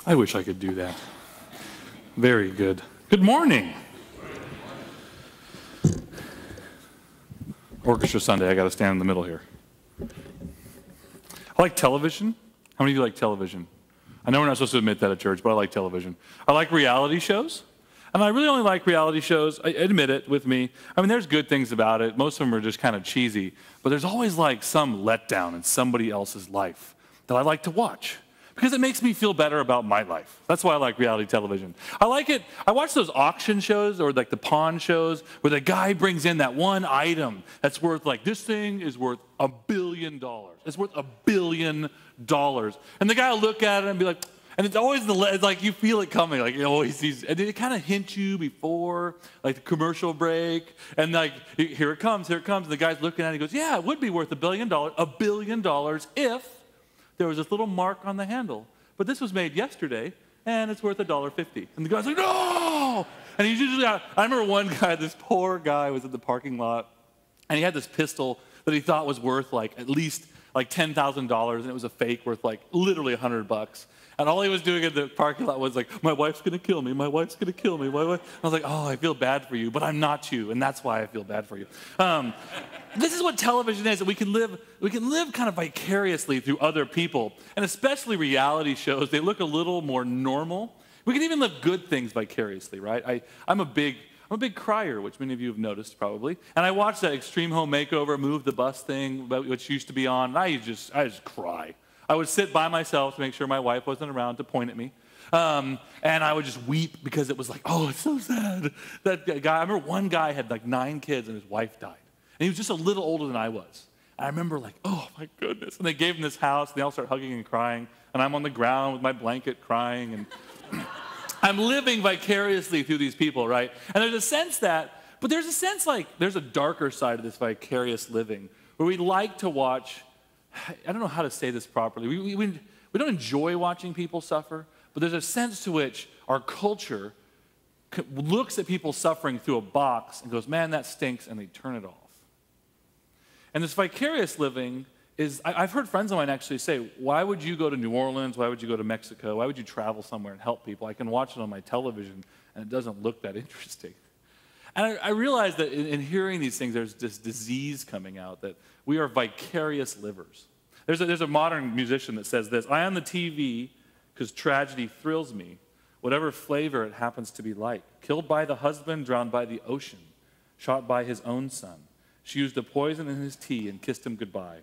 I wish I could do that. Very good. Good morning. Orchestra Sunday, I got to stand in the middle here. I like television. How many of you like television? I know we're not supposed to admit that at church, but I like television. I like reality shows. And I really only like reality shows, I admit it with me. I mean, there's good things about it. Most of them are just kind of cheesy. But there's always like some letdown in somebody else's life that I like to watch, because it makes me feel better about my life. That's why I like reality television. I like it. I watch those auction shows or like the pawn shows where the guy brings in that one item that's worth like, this thing is worth $1 billion. It's worth $1 billion. And the guy will look at it and be like, and it's always it's like you feel it coming, like you always sees, and it kind of hints you before, like the commercial break, and like here it comes, and the guy's looking at it, he goes, yeah, it would be worth $1 billion if there was this little mark on the handle, but this was made yesterday, and it's worth $1.50, and the guy's like, no, and he's usually, I remember one guy, this poor guy was in the parking lot, and he had this pistol that he thought was worth like at least like $10,000, and it was a fake worth like literally $100. And all he was doing in the parking lot was like, my wife's going to kill me. My wife's going to kill me. My wife. I was like, oh, I feel bad for you, but I'm not you, and that's why I feel bad for you. This is what television is. We can live kind of vicariously through other people, and especially reality shows. They look a little more normal. We can even live good things vicariously, right? I'm a big crier, which many of you have noticed probably. And I watched that Extreme Home Makeover, Move the Bus thing, which used to be on, and I just cry. I would sit by myself to make sure my wife wasn't around to point at me. And I would just weep because it was like, oh, it's so sad. That guy, I remember one guy had like 9 kids and his wife died. And he was just a little older than I was. And I remember like, oh my goodness. And they gave him this house, and they all start hugging and crying. And I'm on the ground with my blanket crying. And I'm living vicariously through these people, right? And there's a sense like there's a darker side of this vicarious living where we like to watch. I don't know how to say this properly. We don't enjoy watching people suffer, but there's a sense to which our culture looks at people suffering through a box and goes, man, that stinks, and they turn it off. And this vicarious living is, I've heard friends of mine actually say, why would you go to New Orleans? Why would you go to Mexico? Why would you travel somewhere and help people? I can watch it on my television, and it doesn't look that interesting. And I realize that in hearing these things, there's this disease coming out that we are vicarious livers. There's a modern musician that says this: I on the TV because tragedy thrills me, whatever flavor it happens to be like. Killed by the husband, drowned by the ocean, shot by his own son. She used a poison in his tea and kissed him goodbye.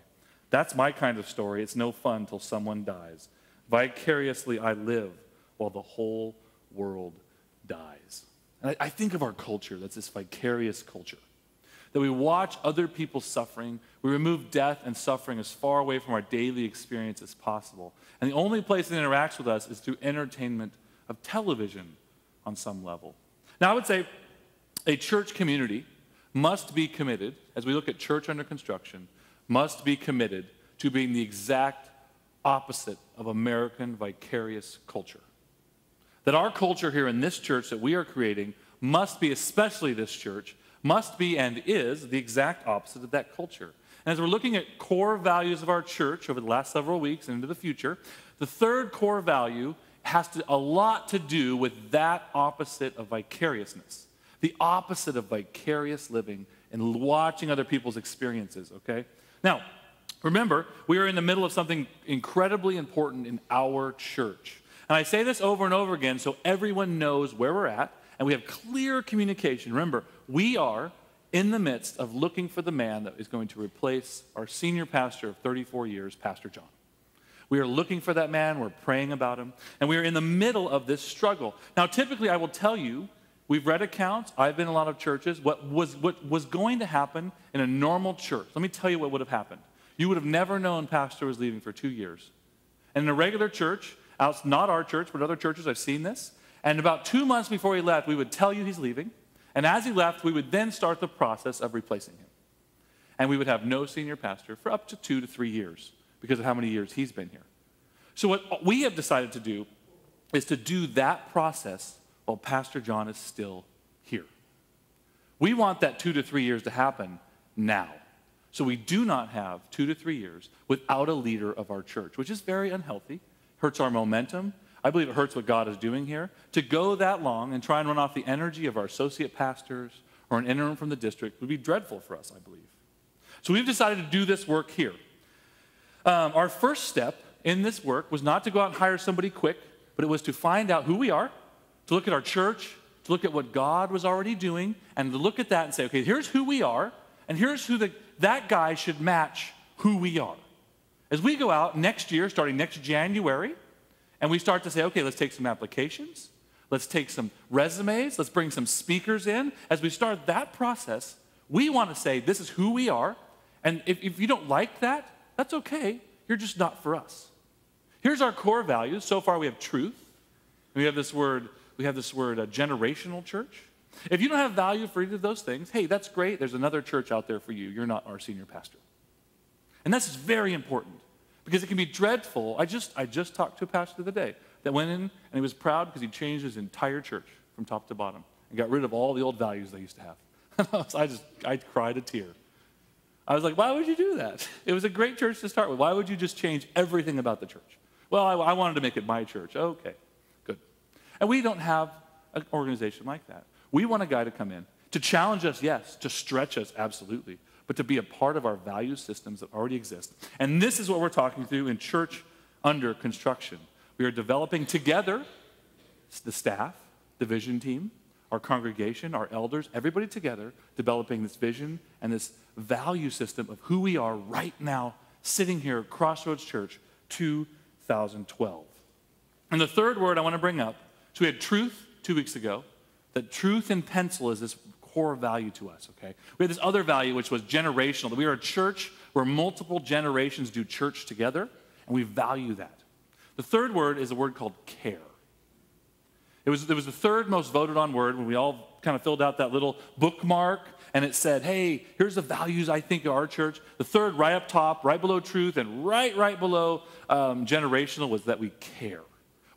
That's my kind of story. It's no fun till someone dies. Vicariously I live while the whole world dies. And I think of our culture, that's this vicarious culture, that we watch other people suffering, we remove death and suffering as far away from our daily experience as possible. And the only place it interacts with us is through entertainment of television on some level. Now, I would say a church community must be committed, as we look at church under construction, must be committed to being the exact opposite of American vicarious culture. That our culture here in this church that we are creating must be, especially this church, must be and is the exact opposite of that culture. And as we're looking at core values of our church over the last several weeks and into the future, the third core value has a lot to do with that opposite of vicariousness, the opposite of vicarious living and watching other people's experiences, okay? Now, remember, we are in the middle of something incredibly important in our church. And I say this over and over again so everyone knows where we're at and we have clear communication. Remember, we are in the midst of looking for the man that is going to replace our senior pastor of 34 years, Pastor John. We are looking for that man, we're praying about him, and we are in the middle of this struggle. Now, typically, I will tell you, we've read accounts, I've been in a lot of churches, what was going to happen in a normal church. Let me tell you what would have happened. You would have never known pastor was leaving for 2 years. And in a regular church, not our church, but other churches, I've seen this. And about 2 months before he left, we would tell you he's leaving. And as he left, we would then start the process of replacing him. And we would have no senior pastor for up to 2 to 3 years because of how many years he's been here. So what we have decided to do is to do that process while Pastor John is still here. We want that 2 to 3 years to happen now. So we do not have 2 to 3 years without a leader of our church, which is very unhealthy, hurts our momentum. I believe it hurts what God is doing here to go that long and try and run off the energy of our associate pastors or an interim from the district would be dreadful for us, I believe. So we've decided to do this work here. Our first step in this work was not to go out and hire somebody quick, but it was to find out who we are, to look at our church, to look at what God was already doing, and to look at that and say, okay, here's who we are, and here's who that guy should match who we are. As we go out next year, starting next January, and we start to say, okay, let's take some applications, let's take some resumes, let's bring some speakers in. As we start that process, we want to say, this is who we are, and if you don't like that, that's okay. You're just not for us. Here's our core values. So far, we have truth. We have this word, generational church. If you don't have value for either of those things, hey, that's great. There's another church out there for you. You're not our senior pastor. And that's very important because it can be dreadful. I just talked to a pastor the other day that went in and he was proud because he changed his entire church from top to bottom and got rid of all the old values they used to have. I cried a tear. I was like, why would you do that? It was a great church to start with. Why would you just change everything about the church? Well, I wanted to make it my church. Okay, good. And we don't have an organization like that. We want a guy to come in, to challenge us, yes, to stretch us, absolutely, but to be a part of our value systems that already exist. And this is what we're talking through in Church Under Construction. We are developing together, the staff, the vision team, our congregation, our elders, everybody together, developing this vision and this value system of who we are right now, sitting here at Crossroads Church 2012. And the third word I want to bring up, so we had truth 2 weeks ago, that truth in pencil is this core value to us, okay? We had this other value, which was generational, that we are a church where multiple generations do church together, and we value that. The third word is a word called care. It was the third most voted on word when we all kind of filled out that little bookmark, and it said, hey, here's the values I think of our church. The third right up top, right below truth, and right below generational was that we care.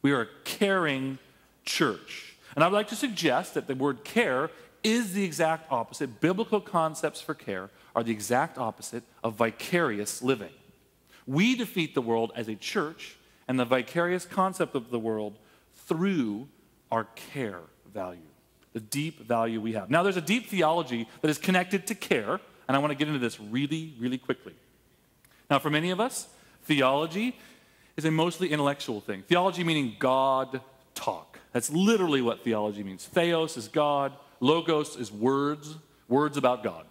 We are a caring church. And I would like to suggest that the word care is the exact opposite. Biblical concepts for care are the exact opposite of vicarious living. We defeat the world as a church and the vicarious concept of the world through our care value, the deep value we have. Now, there's a deep theology that is connected to care, and I want to get into this really, really quickly. Now, for many of us, theology is a mostly intellectual thing. Theology meaning God talk. That's literally what theology means. Theos is God. Logos is words about God.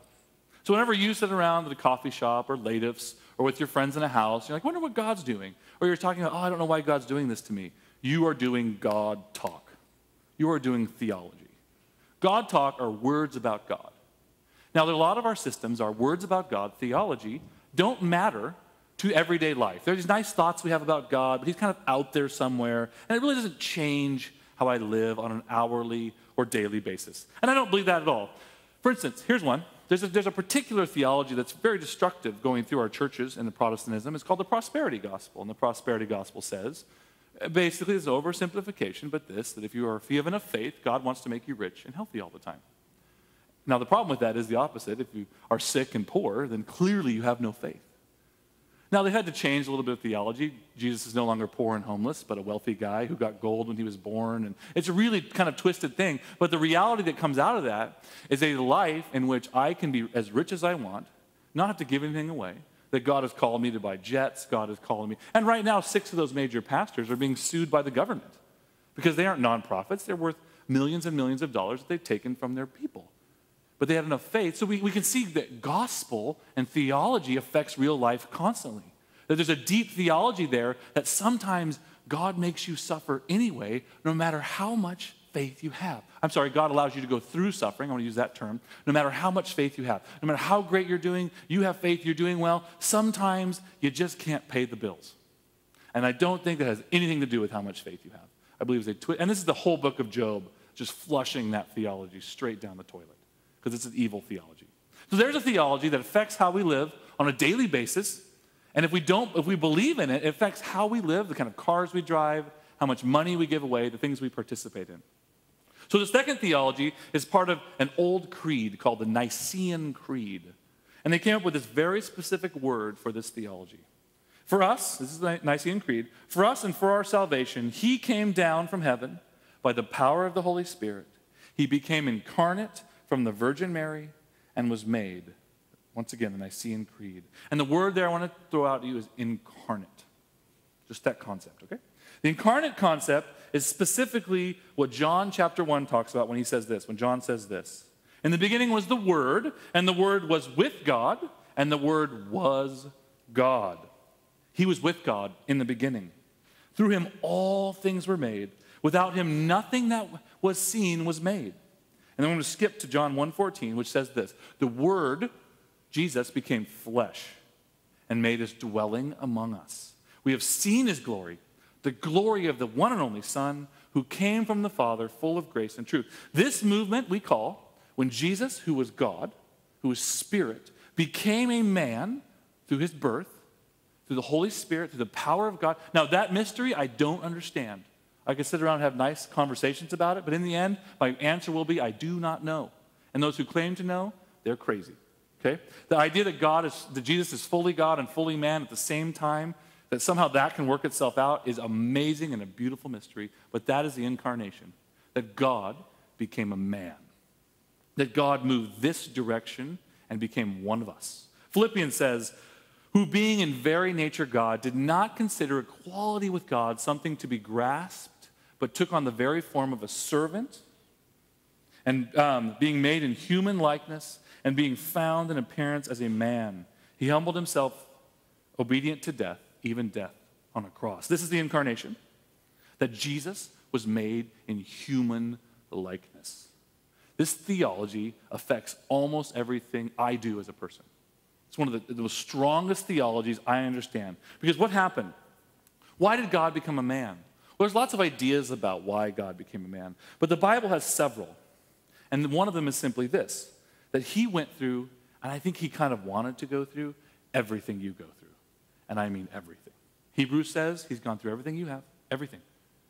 So whenever you sit around at a coffee shop or latifs or with your friends in a house, you're like, wonder what God's doing. Or you're talking about, I don't know why God's doing this to me. You are doing God talk. You are doing theology. God talk are words about God. Now, a lot of our systems are words about God. Theology don't matter to everyday life. There are these nice thoughts we have about God, but he's kind of out there somewhere, and it really doesn't change how I live on an hourly or daily basis. And I don't believe that at all. For instance, here's one. There's a particular theology that's very destructive going through our churches in the Protestantism. It's called the prosperity gospel. And the prosperity gospel says, basically, it's an oversimplification, but this, that if you have enough faith, God wants to make you rich and healthy all the time. Now, the problem with that is the opposite. If you are sick and poor, then clearly you have no faith. Now, they had to change a little bit of theology. Jesus is no longer poor and homeless, but a wealthy guy who got gold when he was born. And it's a really kind of twisted thing. But the reality that comes out of that is a life in which I can be as rich as I want, not have to give anything away, that God has called me to buy jets, God has called me. And right now, 6 of those major pastors are being sued by the government because they aren't nonprofits. They're worth millions and millions of dollars that they've taken from their people. But they had enough faith. So we can see that gospel and theology affects real life constantly. That there's a deep theology there that sometimes God makes you suffer anyway, no matter how much faith you have. I'm sorry, God allows you to go through suffering. I want to use that term. No matter how much faith you have, no matter how great you're doing, you have faith, you're doing well, sometimes you just can't pay the bills. And I don't think that has anything to do with how much faith you have. I believe it's and this is the whole book of Job, just flushing that theology straight down the toilet. Because it's an evil theology. So there's a theology that affects how we live on a daily basis. And if we believe in it, it affects how we live, the kind of cars we drive, how much money we give away, the things we participate in. So the second theology is part of an old creed called the Nicene Creed. And they came up with this very specific word for this theology. For us, this is the Nicene Creed, for us and for our salvation, he came down from heaven by the power of the Holy Spirit. He became incarnate from the Virgin Mary and was made. Once again, the Nicene Creed. And the word there I want to throw out to you is incarnate. Just that concept, okay? The incarnate concept is specifically what John chapter 1 talks about when he says this, when John says this. In the beginning was the Word, and the Word was with God, and the Word was God. He was with God in the beginning. Through him all things were made. Without him nothing that was seen was made. And then I'm going to skip to John 1:14, which says this. The Word, Jesus, became flesh and made his dwelling among us. We have seen his glory, the glory of the one and only Son who came from the Father, full of grace and truth. This movement we call when Jesus, who was God, who was Spirit, became a man through his birth, through the Holy Spirit, through the power of God. Now, that mystery I don't understand. I could sit around and have nice conversations about it, but in the end, my answer will be, I do not know. And those who claim to know, they're crazy. Okay? The idea that Jesus is fully God and fully man at the same time, that somehow that can work itself out is amazing and a beautiful mystery, but that is the incarnation, that God became a man, that God moved this direction and became one of us. Philippians says, who being in very nature God, did not consider equality with God something to be grasped, but took on the very form of a servant, and being made in human likeness, and being found in appearance as a man, he humbled himself, obedient to death, even death on a cross. This is the incarnation, that Jesus was made in human likeness. This theology affects almost everything I do as a person. It's one of the most strongest theologies I understand. Because what happened? Why did God become a man? Well, there's lots of ideas about why God became a man, but the Bible has several. And one of them is simply this, that he went through, and I think he kind of wanted to go through, everything you go through. And I mean everything. Hebrews says he's gone through everything you have, everything.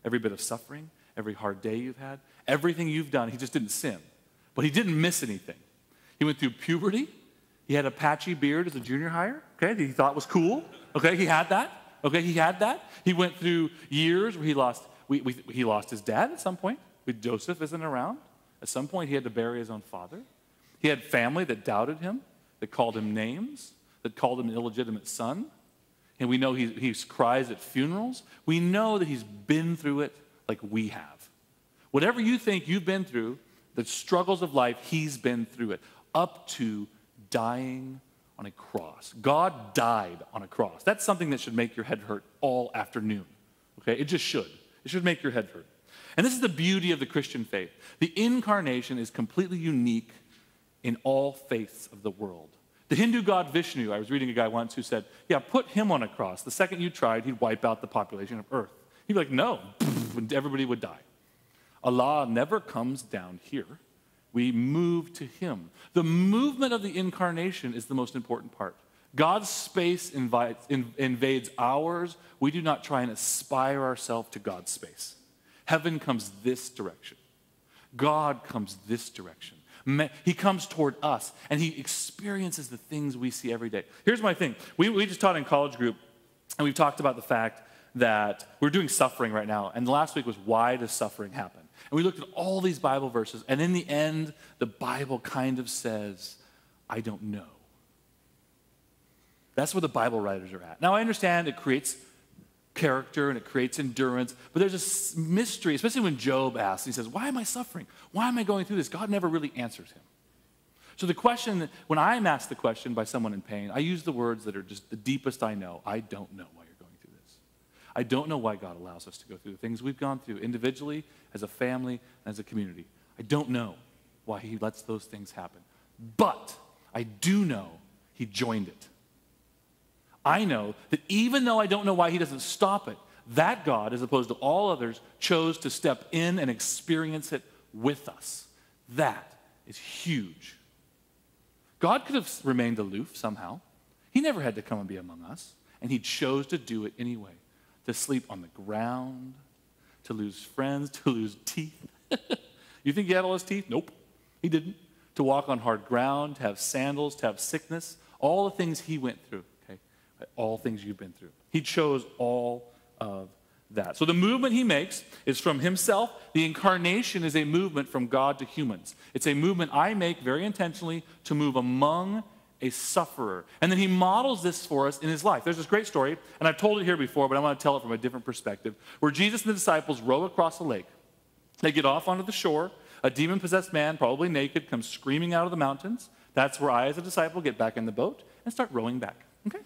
Every bit of suffering, every hard day you've had, everything you've done. He just didn't sin, but he didn't miss anything. He went through puberty. He had a patchy beard as a junior hire, okay, that he thought was cool. Okay, he had that. Okay, he had that. He went through years where he lost his dad at some point. Joseph isn't around. At some point, he had to bury his own father. He had family that doubted him, that called him names, that called him an illegitimate son. And we know he cries at funerals. We know that he's been through it like we have. Whatever you think you've been through, the struggles of life, he's been through it, up to dying on a cross. God died on a cross. That's something that should make your head hurt all afternoon. Okay? It just should. It should make your head hurt. And this is the beauty of the Christian faith. The incarnation is completely unique in all faiths of the world. The Hindu god Vishnu, I was reading a guy once who said, yeah, put him on a cross. The second you tried, he'd wipe out the population of Earth. He'd be like, no, and everybody would die. Allah never comes down here. We move to him. The movement of the incarnation is the most important part. God's space invades ours. We do not try and aspire ourselves to God's space. Heaven comes this direction. God comes this direction. He comes toward us, and he experiences the things we see every day. Here's my thing. We just taught in college group, and we've talked about the fact that we're doing suffering right now. And the last week was, why does suffering happen? And we looked at all these Bible verses, and in the end, the Bible kind of says, I don't know. That's where the Bible writers are at. Now, I understand it creates character and it creates endurance, but there's a mystery, especially when Job asks, he says, why am I suffering? Why am I going through this? God never really answers him. So the question, when I'm asked the question by someone in pain, I use the words that are just the deepest I know. I don't know why you're going through this. I don't know why God allows us to go through the things we've gone through individually, as a family, and as a community. I don't know why he lets those things happen. But I do know he joined it. I know that even though I don't know why he doesn't stop it, that God, as opposed to all others, chose to step in and experience it with us. That is huge. God could have remained aloof somehow. He never had to come and be among us, and he chose to do it anyway. To sleep on the ground, to lose friends, to lose teeth. You think he had all his teeth? Nope, he didn't. To walk on hard ground, to have sandals, to have sickness, all the things he went through. All things you've been through. He chose all of that. So the movement he makes is from himself. The incarnation is a movement from God to humans. It's a movement I make very intentionally to move among a sufferer. And then he models this for us in his life. There's this great story, and I've told it here before, but I want to tell it from a different perspective, where Jesus and the disciples row across a lake. They get off onto the shore. A demon-possessed man, probably naked, comes screaming out of the mountains. That's where I, as a disciple, get back in the boat and start rowing back. Okay?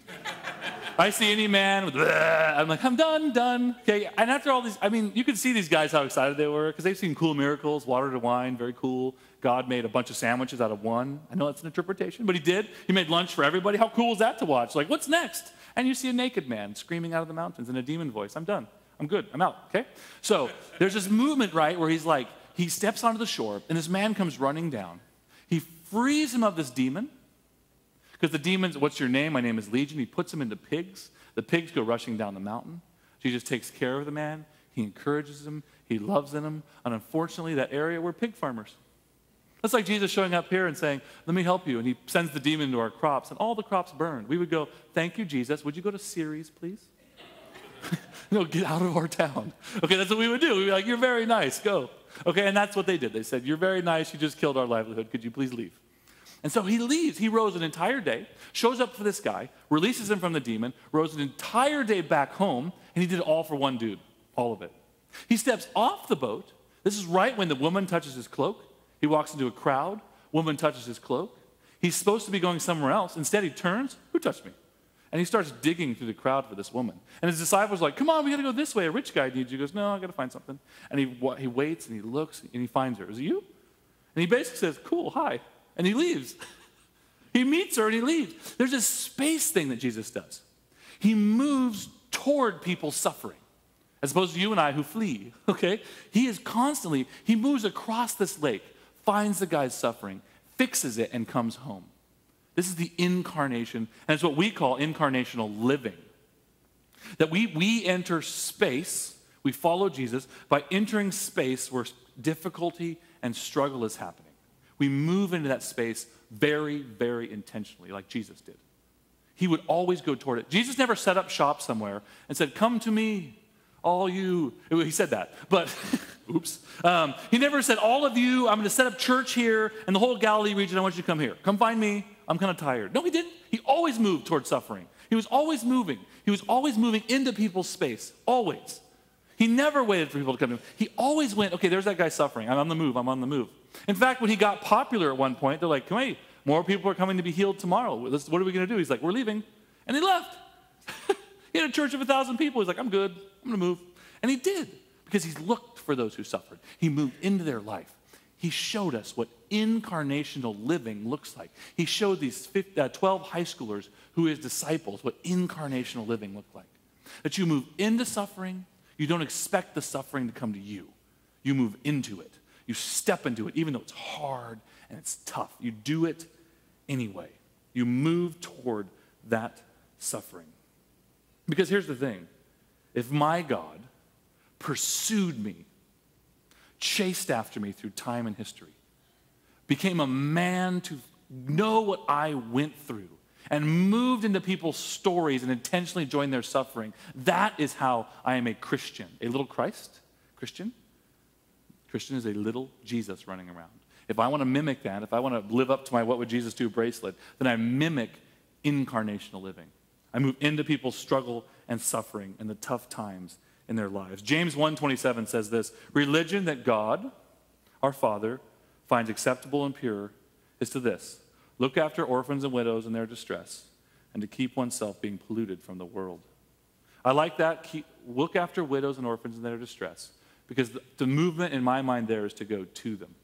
I see any man with, I'm like, I'm done. Okay, and after all these, I mean, you could see these guys how excited they were because they've seen cool miracles, water to wine, very cool. God made a bunch of sandwiches out of one. I know that's an interpretation, but he did. He made lunch for everybody. How cool is that to watch? Like, what's next? And you see a naked man screaming out of the mountains in a demon voice. I'm done. I'm good. I'm out. Okay? So there's this movement, right, where he's like, he steps onto the shore, and this man comes running down. He frees him of this demon. Because the demons, what's your name? My name is Legion. He puts him into pigs. The pigs go rushing down the mountain. Jesus takes care of the man. He encourages him. He loves in him. And unfortunately, that area, we're pig farmers. That's like Jesus showing up here and saying, let me help you. And he sends the demon into our crops, and all the crops burned. We would go, thank you, Jesus. Would you go to Ceres, please? No, get out of our town. Okay, that's what we would do. We'd be like, you're very nice. Go. Okay, and that's what they did. They said, you're very nice. You just killed our livelihood. Could you please leave? And so he leaves. He rows an entire day, shows up for this guy, releases him from the demon, rows an entire day back home, and he did it all for one dude, all of it. He steps off the boat. This is right when the woman touches his cloak. He walks into a crowd. Woman touches his cloak. He's supposed to be going somewhere else. Instead, he turns. Who touched me? And he starts digging through the crowd for this woman. And his disciples are like, come on, we got to go this way. A rich guy needs you. He goes, no, I got to find something. And he waits, and he looks, and he finds her. Is it you? And he basically says, cool, hi. And he leaves. He meets her and he leaves. There's this space thing that Jesus does. He moves toward people's suffering, as opposed to you and I who flee, okay? He moves across this lake, finds the guy's suffering, fixes it, and comes home. This is the incarnation, and it's what we call incarnational living. That we enter space, we follow Jesus by entering space where difficulty and struggle is happening. We move into that space very, very intentionally, like Jesus did. He would always go toward it. Jesus never set up shop somewhere and said, come to me, all you. He said that, but oops. He never said, all of you, I'm going to set up church here, and the whole Galilee region, I want you to come here. Come find me. I'm kind of tired. No, he didn't. He always moved toward suffering. He was always moving. He was always moving into people's space, always. He never waited for people to come to him. He always went, okay, there's that guy suffering. I'm on the move. I'm on the move. In fact, when he got popular at one point, they're like, hey, more people are coming to be healed tomorrow. What are we going to do? He's like, we're leaving. And he left. He had a church of 1,000 people. He's like, I'm good. I'm going to move. And he did, because he looked for those who suffered. He moved into their life. He showed us what incarnational living looks like. He showed these 12 high schoolers who his disciples what incarnational living looked like. That you move into suffering. You don't expect the suffering to come to you. You move into it. You step into it, even though it's hard and it's tough. You do it anyway. You move toward that suffering. Because here's the thing. If my God pursued me, chased after me through time and history, became a man to know what I went through, and moved into people's stories and intentionally joined their suffering, that is how I am a Christian. A little Christ, Christian. Christian is a little Jesus running around. If I want to mimic that, if I want to live up to my What Would Jesus Do bracelet, then I mimic incarnational living. I move into people's struggle and suffering and the tough times in their lives. James 1:27 says this, religion that God, our Father, finds acceptable and pure is to this, look after orphans and widows in their distress, and to keep oneself being polluted from the world. I like that, look after widows and orphans in their distress, because the movement in my mind there is to go to them.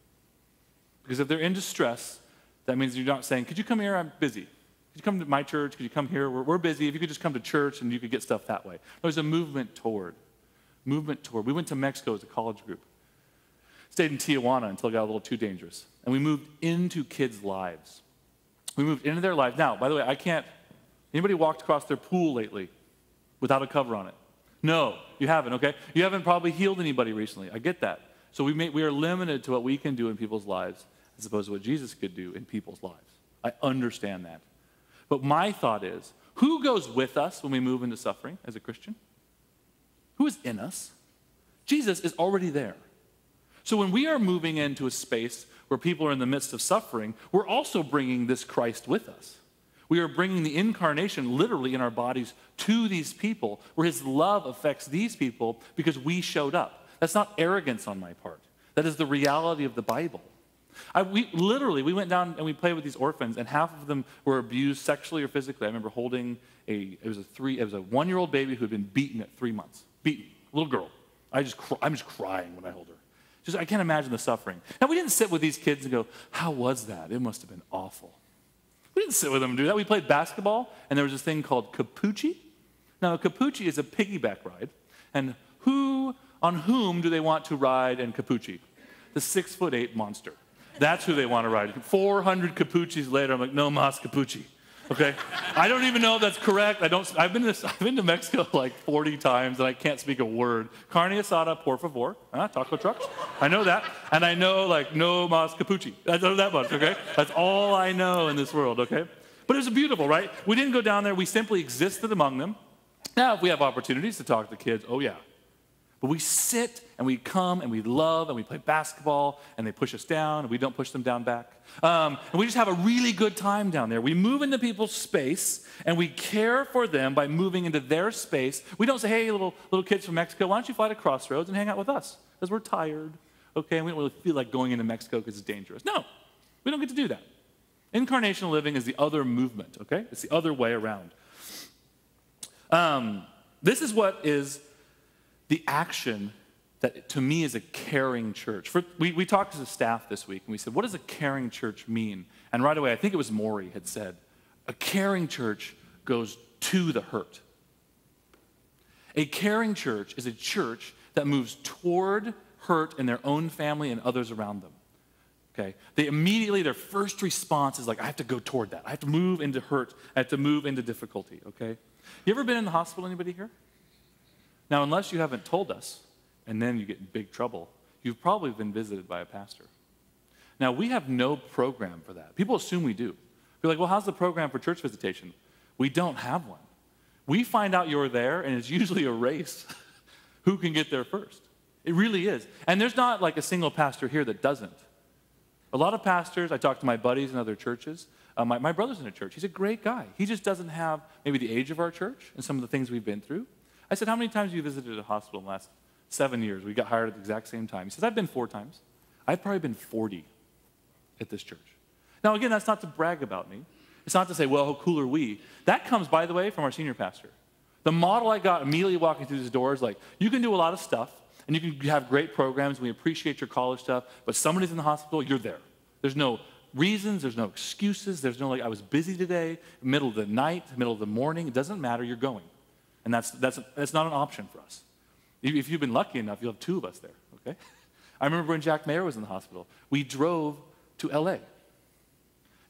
Because if they're in distress, that means you're not saying, could you come here? I'm busy. Could you come to my church? Could you come here? We're busy. If you could just come to church and you could get stuff that way. There's a movement toward. Movement toward. We went to Mexico as a college group. Stayed in Tijuana until it got a little too dangerous. And we moved into kids' lives. We moved into their lives. Now, by the way, anybody walked across their pool lately without a cover on it? No, you haven't, okay? You haven't probably healed anybody recently. I get that. So we are limited to what we can do in people's lives as opposed to what Jesus could do in people's lives. I understand that. But my thought is, Who goes with us when we move into suffering as a Christian? Who is in us? Jesus is already there. So when we are moving into a space where people are in the midst of suffering, we're also bringing this Christ with us. We are bringing the incarnation literally in our bodies to these people, where his love affects these people because we showed up. That's not arrogance on my part. That is the reality of the Bible. We went down and we played with these orphans, and half of them were abused sexually or physically. I remember holding it was a 1-year-old baby who had been beaten at 3 months. Beaten, little girl. I'm just crying when I hold her. I can't imagine the suffering. Now, we didn't sit with these kids and go, how was that? It must have been awful. We didn't sit with them and do that. We played basketball, and there was this thing called capucci. Now, a capucci is a piggyback ride, and on whom do they want to ride in capucci? The 6'8" monster. That's who they want to ride. 400 capuchis later, I'm like, no mas capucci. Okay? I don't even know if that's correct. I've been to Mexico like 40 times, and I can't speak a word. Carne asada, por favor. Taco trucks. I know that. And I know, like, no mas capucci. I know that much, okay? That's all I know in this world, okay? But it was beautiful, right? We didn't go down there. We simply existed among them. Now, if we have opportunities to talk to the kids, oh, yeah. But we sit and we come and we love and we play basketball and they push us down and we don't push them down back. And we just have a really good time down there. We move into people's space and we care for them by moving into their space. We don't say, hey, little kids from Mexico, why don't you fly to Crossroads and hang out with us? Because we're tired, okay? And we don't really feel like going into Mexico because it's dangerous. No, we don't get to do that. Incarnational living is the other movement, okay? It's the other way around. This is what is the action that to me is a caring church. We talked to the staff this week and we said, what does a caring church mean? And right away, I think it was Maury had said, a caring church goes to the hurt. A caring church is a church that moves toward hurt in their own family and others around them. Okay? Their first response is like, I have to go toward that. I have to move into hurt. I have to move into difficulty, okay? You ever been in the hospital, anybody here? Now, unless you haven't told us, and then you get in big trouble, you've probably been visited by a pastor. Now, we have no program for that. People assume we do. We're like, well, how's the program for church visitation? We don't have one. We find out you're there, and it's usually a race. Who can get there first? It really is. And there's not like a single pastor here that doesn't. A lot of pastors, I talk to my buddies in other churches. My brother's in a church. He's a great guy. He just doesn't have maybe the age of our church and some of the things we've been through. I said, how many times have you visited a hospital in the last 7 years? We got hired at the exact same time. He says, I've been 4 times. I've probably been 40 at this church. Now, again, that's not to brag about me. It's not to say, well, how cool are we? That comes, by the way, from our senior pastor. The model I got immediately walking through these doors, like, you can do a lot of stuff, and you can have great programs, and we appreciate your college stuff, but somebody's in the hospital, you're there. There's no reasons, there's no excuses, there's no, like, I was busy today, middle of the night, middle of the morning. It doesn't matter, you're going. And that's not an option for us. If you've been lucky enough, you'll have 2 of us there, okay? I remember when Jack Mayer was in the hospital, we drove to LA.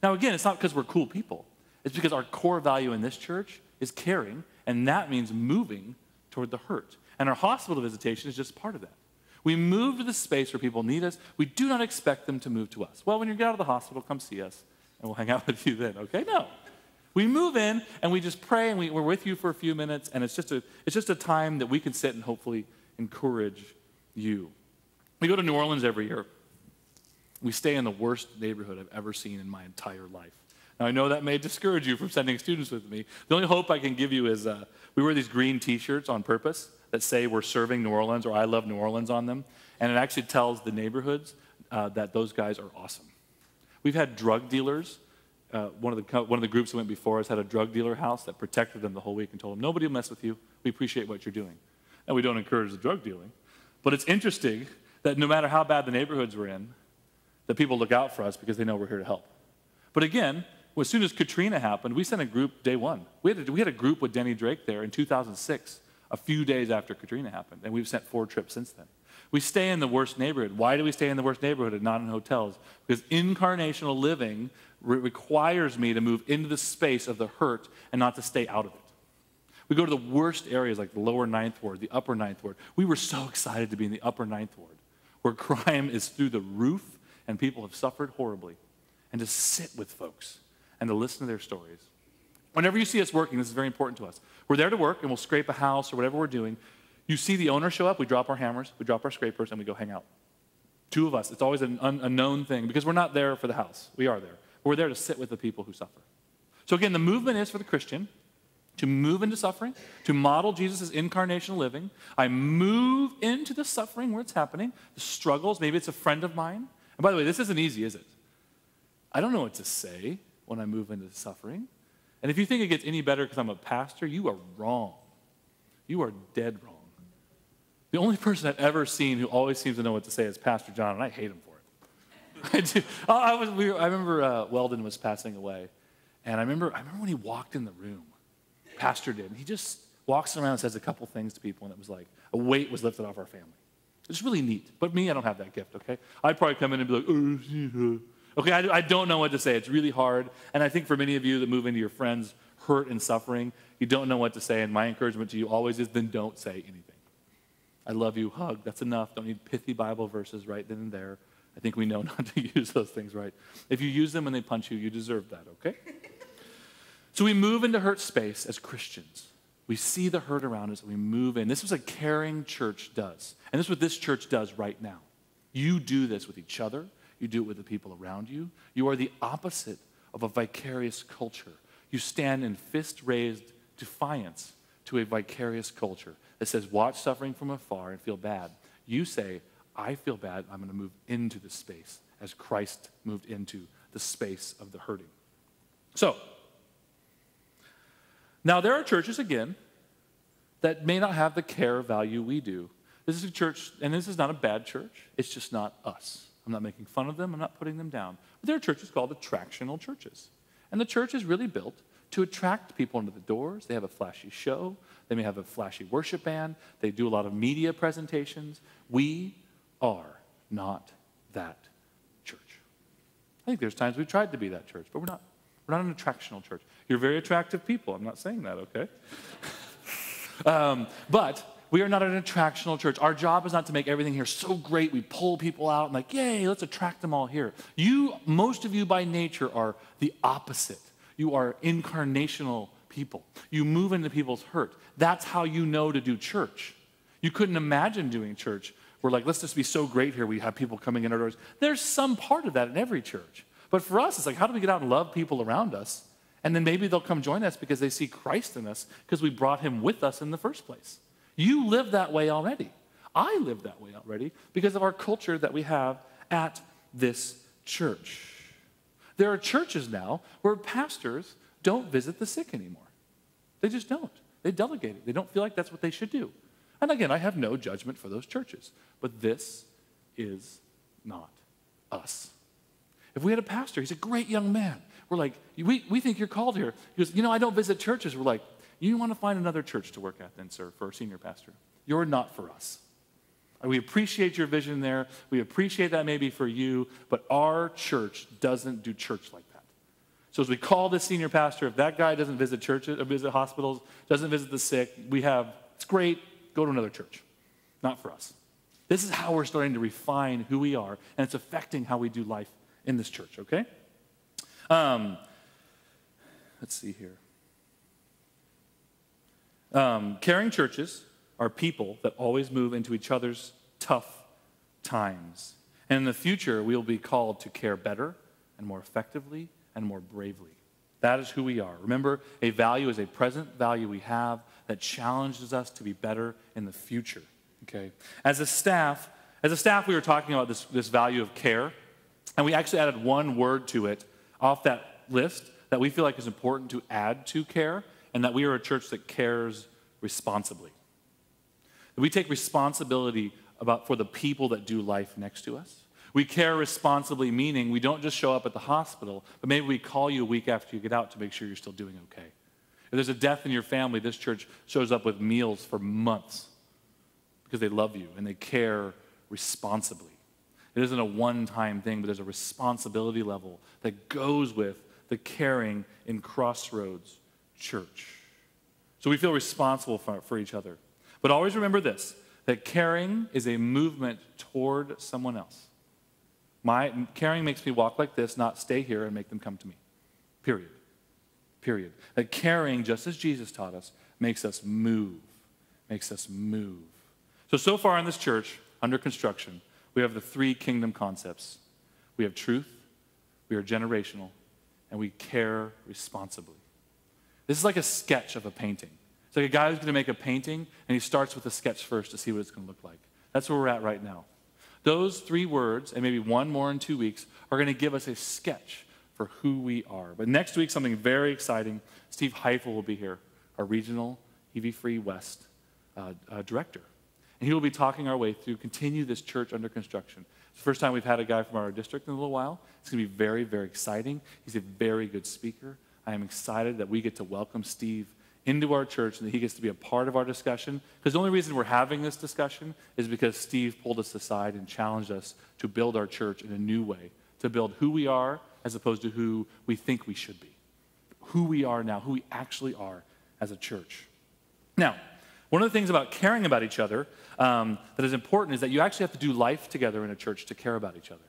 Now again, it's not because we're cool people. It's because our core value in this church is caring, and that means moving toward the hurt. And our hospital visitation is just part of that. We move to the space where people need us. We do not expect them to move to us. Well, when you get out of the hospital, come see us, and we'll hang out with you then, okay? No. We move in, and we just pray, and we're with you for a few minutes, and it's just a time that we can sit and hopefully encourage you. We go to New Orleans every year. We stay in the worst neighborhood I've ever seen in my entire life. Now, I know that may discourage you from sending students with me. The only hope I can give you is we wear these green T-shirts on purpose that say we're serving New Orleans or I love New Orleans on them, and it actually tells the neighborhoods that those guys are awesome. We've had drug dealers. One of the groups that went before us had a drug dealer house that protected them the whole week and told them, nobody will mess with you. We appreciate what you're doing. And we don't encourage the drug dealing. But it's interesting that no matter how bad the neighborhoods we're in, that people look out for us because they know we're here to help. But again, as soon as Katrina happened, we sent a group day one. We had a group with Denny Drake there in 2006, a few days after Katrina happened, and we've sent 4 trips since then. We stay in the worst neighborhood. Why do we stay in the worst neighborhood and not in hotels? Because incarnational living requires me to move into the space of the hurt and not to stay out of it. We go to the worst areas like the lower 9th ward, the upper 9th ward. We were so excited to be in the upper 9th ward, where crime is through the roof and people have suffered horribly. And to sit with folks and to listen to their stories Whenever you see us working, this is very important to us. We're there to work, and we'll scrape a house or whatever we're doing. You see the owner show up, we drop our hammers, we drop our scrapers, and we go hang out. Two of us. It's always a known thing because we're not there for the house. We are there. We're there to sit with the people who suffer. So again, the movement is for the Christian to move into suffering, to model Jesus' incarnational living. I move into the suffering where it's happening, the struggles. Maybe it's a friend of mine. And by the way, this isn't easy, is it? I don't know what to say when I move into the suffering. And if you think it gets any better because I'm a pastor, you are wrong. You are dead wrong. The only person I've ever seen who always seems to know what to say is Pastor John, and I hate him for it. I do. I remember Weldon was passing away, and I remember when he walked in the room, Pastor did, and he just walks around and says a couple things to people, and it was like a weight was lifted off our family. It's really neat. But me, I don't have that gift, okay? I'd probably come in and be like, okay, I don't know what to say. It's really hard, and I think for many of you that move into your friends' hurt and suffering, you don't know what to say, and my encouragement to you always is then don't say anything. I love you, hug, that's enough. Don't need pithy Bible verses right then and there. I think we know not to use those things, right? If you use them and they punch you, you deserve that, okay? So we move into hurt space as Christians. We see the hurt around us and we move in. This is what a caring church does. And this is what this church does right now. You do this with each other. You do it with the people around you. You are the opposite of a vicarious culture. You stand in fist-raised defiance to a vicarious culture that says, watch suffering from afar and feel bad. You say, I feel bad, I'm going to move into the space as Christ moved into the space of the hurting. So, now there are churches, again, that may not have the care value we do. This is a church, and this is not a bad church, it's just not us. I'm not making fun of them, I'm not putting them down. But there are churches called attractional churches. And the church is really built to attract people into the doors. They have a flashy show. They may have a flashy worship band. They do a lot of media presentations. We are not that church. I think there's times we've tried to be that church, but we're not. We're not an attractional church. You're very attractive people. I'm not saying that, okay? But we are not an attractional church. Our job is not to make everything here so great. We pull people out and like, yay, let's attract them all here. Most of you by nature are the opposite. You are incarnational people. You move into people's hurt. That's how you know to do church. You couldn't imagine doing church where like, let's just be so great here. We have people coming in our doors. There's some part of that in every church. But for us, it's like, how do we get out and love people around us? And then maybe they'll come join us because they see Christ in us because we brought him with us in the first place. You live that way already. I live that way already because of our culture that we have at this church. There are churches now where pastors don't visit the sick anymore. They just don't. They delegate it. They don't feel like that's what they should do. And again, I have no judgment for those churches. But this is not us. If we had a pastor, he's a great young man. We're like, we think you're called here. He goes, I don't visit churches. We're like, you want to find another church to work at then, sir, for a senior pastor. You're not for us. We appreciate your vision there. We appreciate that maybe for you, but our church doesn't do church like that. So as we call this senior pastor, if that guy doesn't visit churches or visit hospitals, doesn't visit the sick, it's great, go to another church. Not for us. This is how we're starting to refine who we are, and it's affecting how we do life in this church, okay? Let's see here. Caring churches are people that always move into each other's tough times. And in the future, we will be called to care better and more effectively and more bravely. That is who we are. Remember, a value is a present value we have that challenges us to be better in the future, okay? As a staff, we were talking about this value of care, and we actually added one word to it off that list that we feel like is important to add to care, and that we are a church that cares responsibly. We take responsibility for the people that do life next to us. We care responsibly, meaning we don't just show up at the hospital, but maybe we call you a week after you get out to make sure you're still doing okay. If there's a death in your family, this church shows up with meals for months because they love you and they care responsibly. It isn't a one-time thing, but there's a responsibility level that goes with the caring in Crossroads Church. So we feel responsible for each other. But always remember this, that caring is a movement toward someone else. Caring makes me walk like this, not stay here and make them come to me. Period. period. That caring, just as Jesus taught us, makes us move. Makes us move. So far in this church, under construction, we have the three kingdom concepts. We have truth, we are generational, and we care responsibly. This is like a sketch of a painting. It's like a guy who's going to make a painting, and he starts with a sketch first to see what it's going to look like. That's where we're at right now. Those three words, and maybe one more in 2 weeks, are going to give us a sketch for who we are. But next week, something very exciting. Steve Heifel will be here, our regional EV Free West director. And he will be talking our way through, continue this church under construction. It's the first time we've had a guy from our district in a little while. It's going to be very, very exciting. He's a very good speaker. I am excited that we get to welcome Steve into our church and that he gets to be a part of our discussion. Because the only reason we're having this discussion is because Steve pulled us aside and challenged us to build our church in a new way, to build who we are as opposed to who we think we should be. Who we are now, who we actually are as a church. Now, one of the things about caring about each other that is important is that you actually have to do life together in a church to care about each other.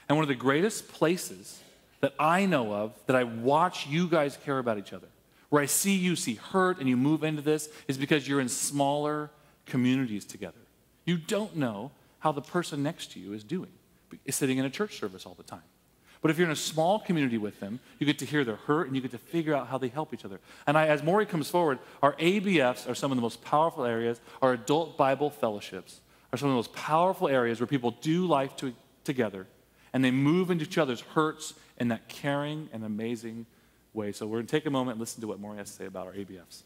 And one of the greatest places that I know of that I watch you guys care about each other, where I see you see hurt and you move into this, is because you're in smaller communities together. You don't know how the person next to you is doing, sitting in a church service all the time. But if you're in a small community with them, you get to hear their hurt and you get to figure out how they help each other. And as Maury comes forward, our ABFs are some of the most powerful areas. Our adult Bible fellowships are some of the most powerful areas where people do life together and they move into each other's hurts in that caring and amazing way. So we're going to take a moment and listen to what Maury has to say about our ABFs.